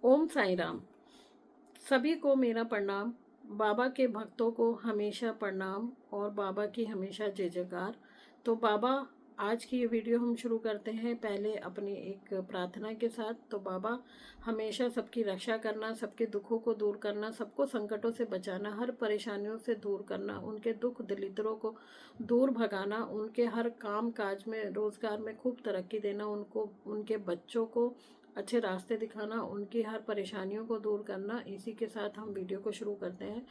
ओम साई राम। सभी को मेरा प्रणाम। बाबा के भक्तों को हमेशा प्रणाम और बाबा की हमेशा जय जयकार। तो बाबा, आज की ये वीडियो हम शुरू करते हैं पहले अपनी एक प्रार्थना के साथ। तो बाबा, हमेशा सबकी रक्षा करना, सबके दुखों को दूर करना, सबको संकटों से बचाना, हर परेशानियों से दूर करना, उनके दुख दलिद्रों को दूर भगाना, उनके हर काम काज में रोज़गार में खूब तरक्की देना, उनको उनके बच्चों को अच्छे रास्ते दिखाना, उनकी हर परेशानियों को दूर करना। इसी के साथ हम वीडियो को शुरू करते हैं।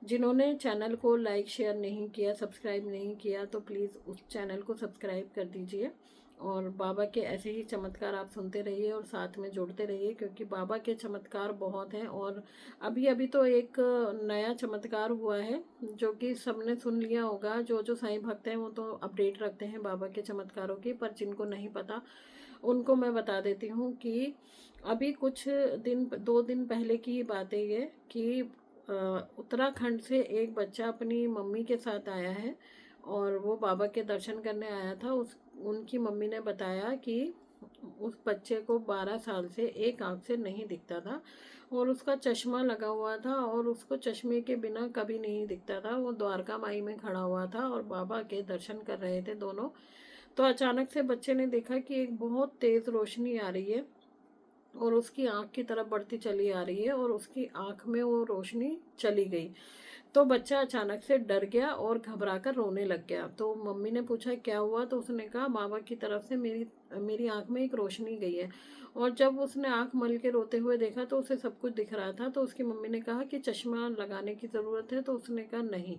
जिन्होंने चैनल को लाइक शेयर नहीं किया, सब्सक्राइब नहीं किया, तो प्लीज़ उस चैनल को सब्सक्राइब कर दीजिए और बाबा के ऐसे ही चमत्कार आप सुनते रहिए और साथ में जुड़ते रहिए, क्योंकि बाबा के चमत्कार बहुत हैं। और अभी अभी तो एक नया चमत्कार हुआ है जो कि सबने सुन लिया होगा। जो जो साईं भक्त हैं वो तो अपडेट रखते हैं बाबा के चमत्कारों की, पर जिनको नहीं पता उनको मैं बता देती हूँ कि अभी कुछ दिन 2 दिन पहले की बात है ये कि उत्तराखंड से एक बच्चा अपनी मम्मी के साथ आया है और वो बाबा के दर्शन करने आया था। उनकी मम्मी ने बताया कि उस बच्चे को 12 साल से एक आंख से नहीं दिखता था और उसका चश्मा लगा हुआ था और उसको चश्मे के बिना कभी नहीं दिखता था। वो द्वारका माई में खड़ा हुआ था और बाबा के दर्शन कर रहे थे दोनों। तो अचानक से बच्चे ने देखा कि एक बहुत तेज़ रोशनी आ रही है और उसकी आँख की तरफ बढ़ती चली आ रही है और उसकी आँख में वो रोशनी चली गई। तो बच्चा अचानक से डर गया और घबरा कर रोने लग गया। तो मम्मी ने पूछा क्या हुआ, तो उसने कहा बाबा की तरफ से मेरी मेरी आँख में एक रोशनी गई है। और जब उसने आँख मल के रोते हुए देखा तो उसे सब कुछ दिख रहा था। तो उसकी मम्मी ने कहा कि चश्मा लगाने की ज़रूरत है, तो उसने कहा नहीं,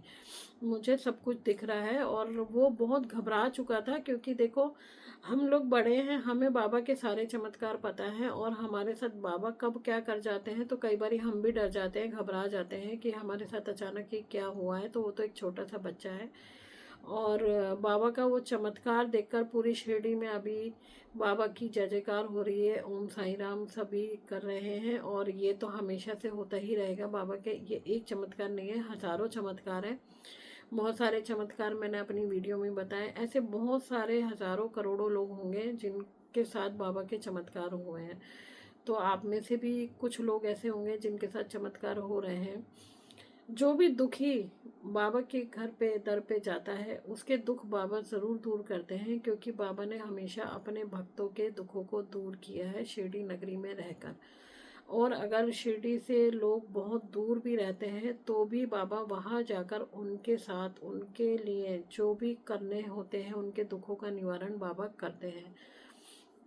मुझे सब कुछ दिख रहा है। और वो बहुत घबरा चुका था, क्योंकि देखो हम लोग बड़े हैं, हमें बाबा के सारे चमत्कार पता है और हमारे साथ बाबा कब क्या कर जाते हैं तो कई बार हम भी डर जाते हैं, घबरा जाते हैं कि हमारे साथ अचानक ही क्या हुआ है। तो वो तो एक छोटा सा बच्चा है और बाबा का वो चमत्कार देखकर पूरी शिरडी में अभी बाबा की जय जयकार हो रही है। ओम साईं राम सभी कर रहे हैं और ये तो हमेशा से होता ही रहेगा। बाबा के ये एक चमत्कार नहीं है, हज़ारों चमत्कार हैं। बहुत सारे चमत्कार मैंने अपनी वीडियो में बताए। ऐसे बहुत सारे हज़ारों करोड़ों लोग होंगे जिनके साथ बाबा के चमत्कार हुए हैं। तो आप में से भी कुछ लोग ऐसे होंगे जिनके साथ चमत्कार हो रहे हैं। जो भी दुखी बाबा के घर पे दर पे जाता है उसके दुख बाबा ज़रूर दूर करते हैं, क्योंकि बाबा ने हमेशा अपने भक्तों के दुखों को दूर किया है शिरडी नगरी में रहकर। और अगर शिरडी से लोग बहुत दूर भी रहते हैं तो भी बाबा वहाँ जाकर उनके साथ उनके लिए जो भी करने होते हैं उनके दुखों का निवारण बाबा करते हैं।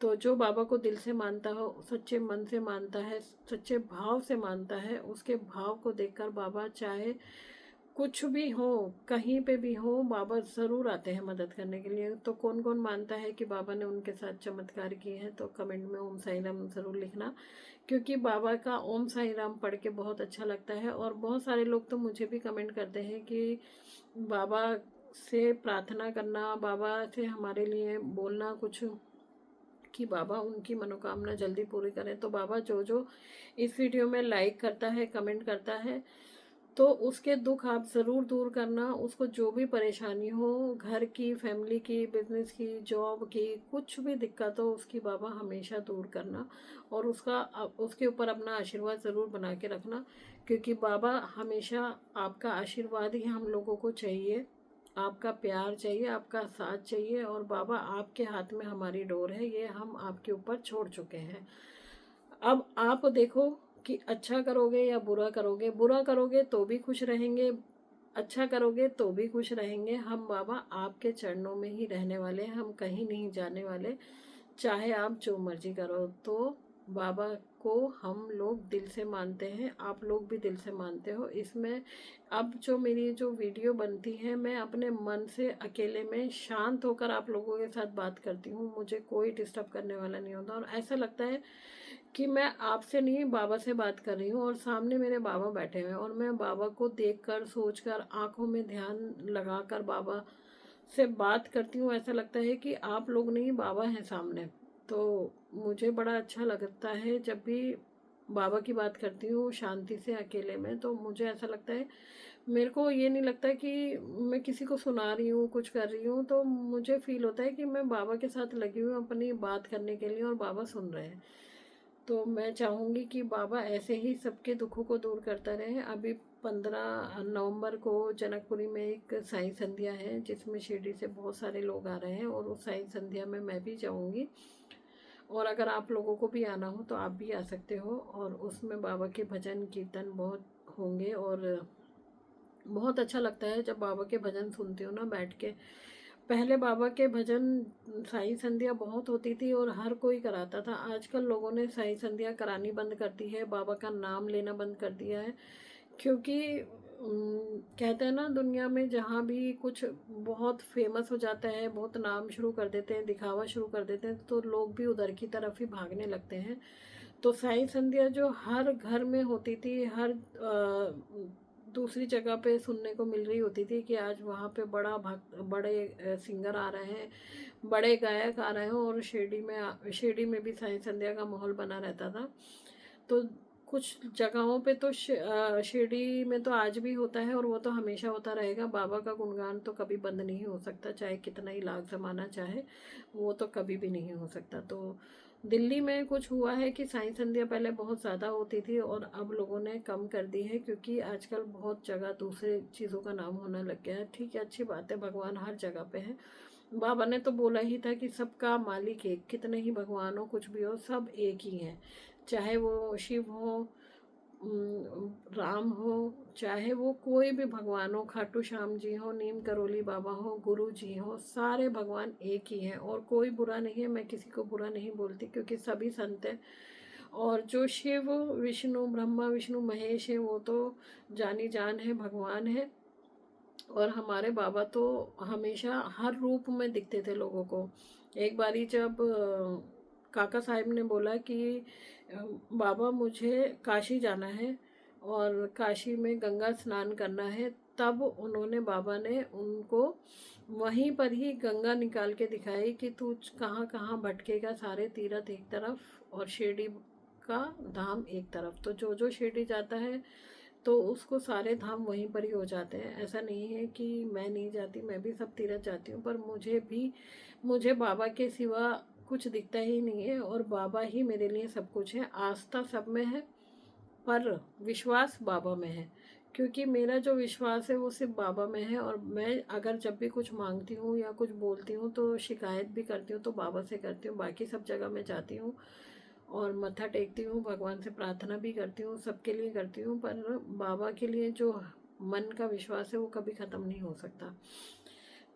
तो जो बाबा को दिल से मानता हो, सच्चे मन से मानता है, सच्चे भाव से मानता है, उसके भाव को देखकर बाबा चाहे कुछ भी हो, कहीं पे भी हो, बाबा ज़रूर आते हैं मदद करने के लिए। तो कौन कौन मानता है कि बाबा ने उनके साथ चमत्कार किए हैं, तो कमेंट में ओम साई राम ज़रूर लिखना, क्योंकि बाबा का ओम साई राम पढ़ के बहुत अच्छा लगता है। और बहुत सारे लोग तो मुझे भी कमेंट करते हैं कि बाबा से प्रार्थना करना, बाबा से हमारे लिए बोलना कुछ कि बाबा उनकी मनोकामना जल्दी पूरी करें। तो बाबा जो जो इस वीडियो में लाइक करता है, कमेंट करता है, तो उसके दुख आप ज़रूर दूर करना। उसको जो भी परेशानी हो, घर की, फैमिली की, बिजनेस की, जॉब की, कुछ भी दिक्कत हो, उसकी बाबा हमेशा दूर करना और उसके ऊपर अपना आशीर्वाद ज़रूर बना के रखना, क्योंकि बाबा हमेशा आपका आशीर्वाद ही हम लोगों को चाहिए, आपका प्यार चाहिए, आपका साथ चाहिए। और बाबा आपके हाथ में हमारी डोर है, ये हम आपके ऊपर छोड़ चुके हैं। अब आप देखो कि अच्छा करोगे या बुरा करोगे। बुरा करोगे तो भी खुश रहेंगे, अच्छा करोगे तो भी खुश रहेंगे। हम बाबा आपके चरणों में ही रहने वाले हैं, हम कहीं नहीं जाने वाले, चाहे आप जो मर्जी करो। तो बाबा को हम लोग दिल से मानते हैं, आप लोग भी दिल से मानते हो। इसमें अब जो मेरी जो वीडियो बनती है, मैं अपने मन से अकेले में शांत होकर आप लोगों के साथ बात करती हूँ, मुझे कोई डिस्टर्ब करने वाला नहीं होता और ऐसा लगता है कि मैं आपसे नहीं बाबा से बात कर रही हूँ और सामने मेरे बाबा बैठे हुए हैं और मैं बाबा को देखकर, सोचकर, आंखों में ध्यान लगाकर बाबा से बात करती हूँ। ऐसा लगता है कि आप लोग नहीं, बाबा हैं सामने। तो मुझे बड़ा अच्छा लगता है जब भी बाबा की बात करती हूँ शांति से अकेले में। तो मुझे ऐसा लगता है, मेरे को ये नहीं लगता कि मैं किसी को सुना रही हूँ, कुछ कर रही हूँ। तो मुझे फील होता है कि मैं बाबा के साथ लगी हुई हूँ अपनी बात करने के लिए और बाबा सुन रहे हैं। तो मैं चाहूँगी कि बाबा ऐसे ही सबके दुखों को दूर करता रहे। अभी 15 नवंबर को जनकपुरी में एक साई संध्या है, जिसमें शिरडी से बहुत सारे लोग आ रहे हैं, और उस साई संध्या में मैं भी जाऊँगी। और अगर आप लोगों को भी आना हो तो आप भी आ सकते हो। और उसमें बाबा के भजन कीर्तन बहुत होंगे, और बहुत अच्छा लगता है जब बाबा के भजन सुनती हूँ ना बैठ के। पहले बाबा के भजन साई संध्या बहुत होती थी और हर कोई कराता था। आजकल लोगों ने साई संध्या करानी बंद कर दी है, बाबा का नाम लेना बंद कर दिया है, क्योंकि कहते हैं ना, दुनिया में जहाँ भी कुछ बहुत फेमस हो जाता है, बहुत नाम शुरू कर देते हैं, दिखावा शुरू कर देते हैं, तो लोग भी उधर की तरफ ही भागने लगते हैं। तो साई संध्या जो हर घर में होती थी, हर दूसरी जगह पे सुनने को मिल रही होती थी कि आज वहाँ पे बड़े सिंगर आ रहे हैं, बड़े गायक आ रहे हैं, और शिरडी में भी साई संध्या का माहौल बना रहता था। तो कुछ जगहों पे तो शिरडी में तो आज भी होता है, और वो तो हमेशा होता रहेगा। बाबा का गुणगान तो कभी बंद नहीं हो सकता, चाहे कितना ही लाख ज़माना चाहे, वो तो कभी भी नहीं हो सकता। तो दिल्ली में कुछ हुआ है कि साई संध्या पहले बहुत ज़्यादा होती थी, और अब लोगों ने कम कर दी है, क्योंकि आजकल बहुत जगह दूसरे चीज़ों का नाम होने लग गया है। ठीक है, अच्छी बात है, भगवान हर जगह पे है। बाबा ने तो बोला ही था कि सबका मालिक एक, कितने ही भगवान हो, कुछ भी हो, सब एक ही हैं। चाहे वो शिव हो, राम हो, चाहे वो कोई भी भगवान हो, खाटू श्याम जी हो, नीम करोली बाबा हो, गुरु जी हो, सारे भगवान एक ही हैं, और कोई बुरा नहीं है। मैं किसी को बुरा नहीं बोलती, क्योंकि सभी संत हैं। और जो शिव, विष्णु, ब्रह्मा विष्णु महेश है, वो तो जानी जान है, भगवान है। और हमारे बाबा तो हमेशा हर रूप में दिखते थे लोगों को। एक बारी जब काका साहब ने बोला कि बाबा मुझे काशी जाना है और काशी में गंगा स्नान करना है, तब उन्होंने, बाबा ने उनको वहीं पर ही गंगा निकाल के दिखाई कि तू कहाँ कहाँ भटकेगा, सारे तीर्थ एक तरफ और शिरडी का धाम एक तरफ। तो जो जो शिरडी जाता है तो उसको सारे धाम वहीं पर ही हो जाते हैं। ऐसा नहीं है कि मैं नहीं जाती, मैं भी सब तीर्थ जाती हूँ, पर मुझे बाबा के सिवा कुछ दिखता ही नहीं है, और बाबा ही मेरे लिए सब कुछ है। आस्था सब में है, पर विश्वास बाबा में है, क्योंकि मेरा जो विश्वास है वो सिर्फ बाबा में है। और मैं अगर जब भी कुछ मांगती हूँ या कुछ बोलती हूँ तो शिकायत भी करती हूँ तो बाबा से करती हूँ। बाकी सब जगह मैं जाती हूँ और मत्था टेकती हूँ, भगवान से प्रार्थना भी करती हूँ, सबके लिए करती हूँ, पर बाबा के लिए जो मन का विश्वास है वो कभी ख़त्म नहीं हो सकता।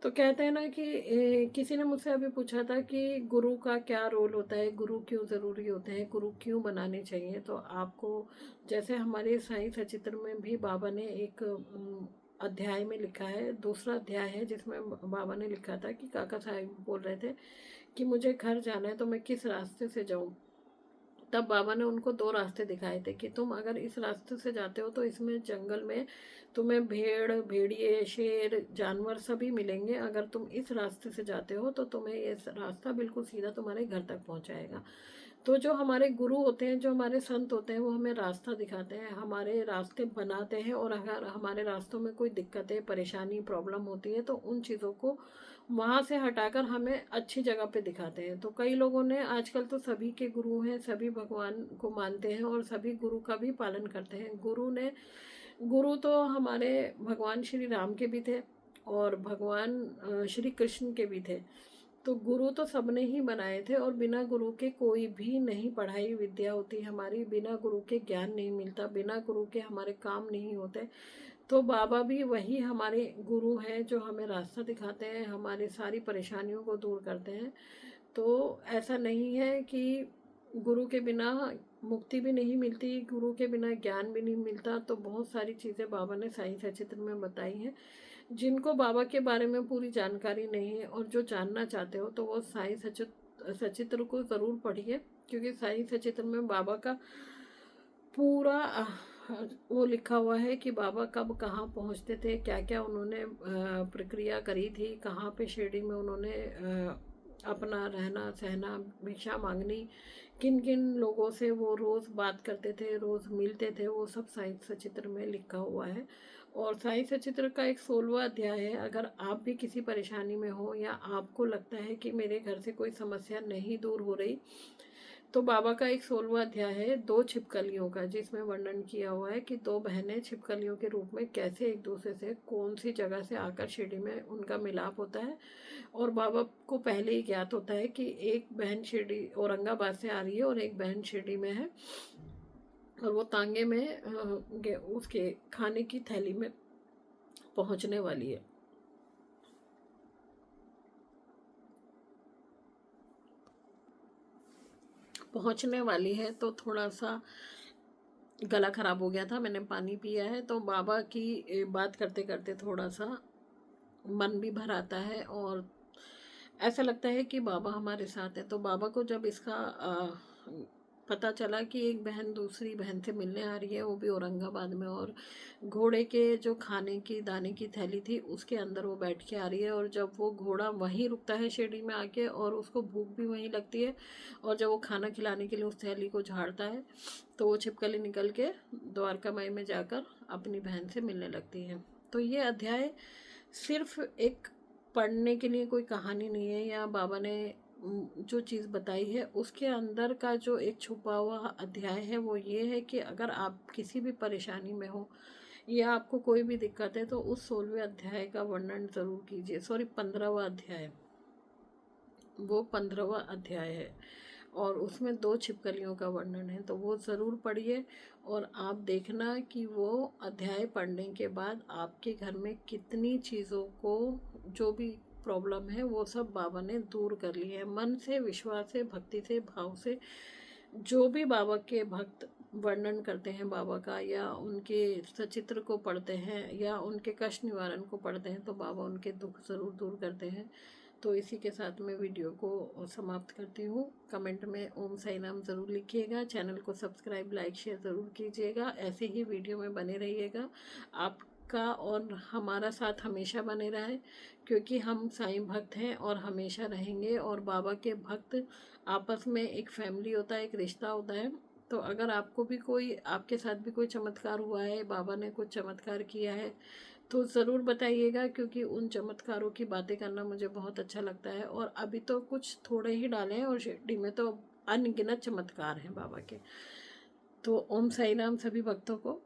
तो कहते हैं ना कि किसी ने मुझसे अभी पूछा था कि गुरु का क्या रोल होता है, गुरु क्यों ज़रूरी होते हैं, गुरु क्यों बनाने चाहिए। तो आपको, जैसे हमारे साईं सचित्र में भी बाबा ने एक अध्याय में लिखा है, दूसरा अध्याय है, जिसमें बाबा ने लिखा था कि काका साहब बोल रहे थे कि मुझे घर जाना है तो मैं किस रास्ते से जाऊँ। तब बाबा ने उनको दो रास्ते दिखाए थे कि तुम अगर इस रास्ते से जाते हो तो इसमें जंगल में तुम्हें भेड़, भेड़िए, शेर, जानवर सभी मिलेंगे। अगर तुम इस रास्ते से जाते हो तो तुम्हें ये रास्ता बिल्कुल सीधा तुम्हारे घर तक पहुंचाएगा। तो जो हमारे गुरु होते हैं, जो हमारे संत होते हैं, वो हमें रास्ता दिखाते हैं, हमारे रास्ते बनाते हैं। और अगर हमारे रास्तों में कोई दिक्कतें, परेशानी, प्रॉब्लम होती है तो उन चीज़ों को वहाँ से हटाकर हमें अच्छी जगह पे दिखाते हैं। तो कई लोगों ने, आजकल तो सभी के गुरु हैं, सभी भगवान को मानते हैं और सभी गुरु का भी पालन करते हैं। गुरु तो हमारे भगवान श्री राम के भी थे और भगवान श्री कृष्ण के भी थे। तो गुरु तो सबने ही बनाए थे, और बिना गुरु के कोई भी नहीं पढ़ाई विद्या होती हमारी, बिना गुरु के ज्ञान नहीं मिलता, बिना गुरु के हमारे काम नहीं होते। तो बाबा भी वही हमारे गुरु हैं, जो हमें रास्ता दिखाते हैं, हमारी सारी परेशानियों को दूर करते हैं। तो ऐसा नहीं है कि गुरु के बिना मुक्ति भी नहीं मिलती, गुरु के बिना ज्ञान भी नहीं मिलता। तो बहुत सारी चीज़ें बाबा ने साईं सचित्र में बताई हैं। जिनको बाबा के बारे में पूरी जानकारी नहीं है और जो जानना चाहते हो तो वो साईं सचित्र को ज़रूर पढ़िए, क्योंकि साईं सचित्र में बाबा का पूरा वो लिखा हुआ है कि बाबा कब कहाँ पहुँचते थे, क्या क्या उन्होंने प्रक्रिया करी थी, कहाँ पे शिरडी में उन्होंने अपना रहना सहना, भिक्षा मांगनी, किन किन लोगों से वो रोज़ बात करते थे, रोज़ मिलते थे, वो सब साईं सचित्र में लिखा हुआ है। और साईं सचित्र का एक 16वां अध्याय है। अगर आप भी किसी परेशानी में हो या आपको लगता है कि मेरे घर से कोई समस्या नहीं दूर हो रही, तो बाबा का एक 16वां अध्याय है 2 छिपकलियों का, जिसमें वर्णन किया हुआ है कि 2 बहनें छिपकलियों के रूप में कैसे एक दूसरे से कौन सी जगह से आकर शिरडी में उनका मिलाप होता है। और बाबा को पहले ही ज्ञात होता है कि एक बहन शिरडी औरंगाबाद से आ रही है और एक बहन शिरडी में है, और वो तांगे में उसके खाने की थैली में पहुंचने वाली है। तो थोड़ा सा गला ख़राब हो गया था, मैंने पानी पिया है। तो बाबा की बात करते करते थोड़ा सा मन भी भर आता है और ऐसा लगता है कि बाबा हमारे साथ है। तो बाबा को जब इसका पता चला कि एक बहन दूसरी बहन से मिलने आ रही है, वो भी औरंगाबाद में, और घोड़े के जो खाने की दाने की थैली थी उसके अंदर वो बैठ के आ रही है, और जब वो घोड़ा वहीं रुकता है शिरडी में आके और उसको भूख भी वहीं लगती है, और जब वो खाना खिलाने के लिए उस थैली को झाड़ता है तो वो छिपकली निकल के द्वारकामाई में जाकर अपनी बहन से मिलने लगती है। तो ये अध्याय सिर्फ एक पढ़ने के लिए कोई कहानी नहीं है, या बाबा ने जो चीज़ बताई है उसके अंदर का जो एक छुपा हुआ अध्याय है वो ये है कि अगर आप किसी भी परेशानी में हो या आपको कोई भी दिक्कत है तो उस 16वें अध्याय का वर्णन ज़रूर कीजिए। सॉरी, 15वां अध्याय, वो 15वां अध्याय है और उसमें 2 छिपकलियों का वर्णन है, तो वो ज़रूर पढ़िए। और आप देखना कि वो अध्याय पढ़ने के बाद आपके घर में कितनी चीज़ों को, जो भी प्रॉब्लम है वो सब बाबा ने दूर कर ली है। मन से, विश्वास से, भक्ति से, भाव से जो भी बाबा के भक्त वर्णन करते हैं बाबा का, या उनके सचित्र को पढ़ते हैं या उनके कष्ट निवारण को पढ़ते हैं, तो बाबा उनके दुख ज़रूर दूर करते हैं। तो इसी के साथ मैं वीडियो को समाप्त करती हूँ। कमेंट में ओम साई नाम ज़रूर लिखिएगा, चैनल को सब्सक्राइब, लाइक, शेयर ज़रूर कीजिएगा। ऐसे ही वीडियो में बने रहिएगा। आपका और हमारा साथ हमेशा बने रहे, क्योंकि हम साईं भक्त हैं और हमेशा रहेंगे। और बाबा के भक्त आपस में एक फैमिली होता है, एक रिश्ता होता है। तो अगर आपको भी कोई, आपके साथ भी कोई चमत्कार हुआ है, बाबा ने कुछ चमत्कार किया है, तो ज़रूर बताइएगा, क्योंकि उन चमत्कारों की बातें करना मुझे बहुत अच्छा लगता है। और अभी तो कुछ थोड़े ही डाले हैं और शिरडी में तो अनगिनत चमत्कार हैं बाबा के। तो ओम साई राम सभी भक्तों को।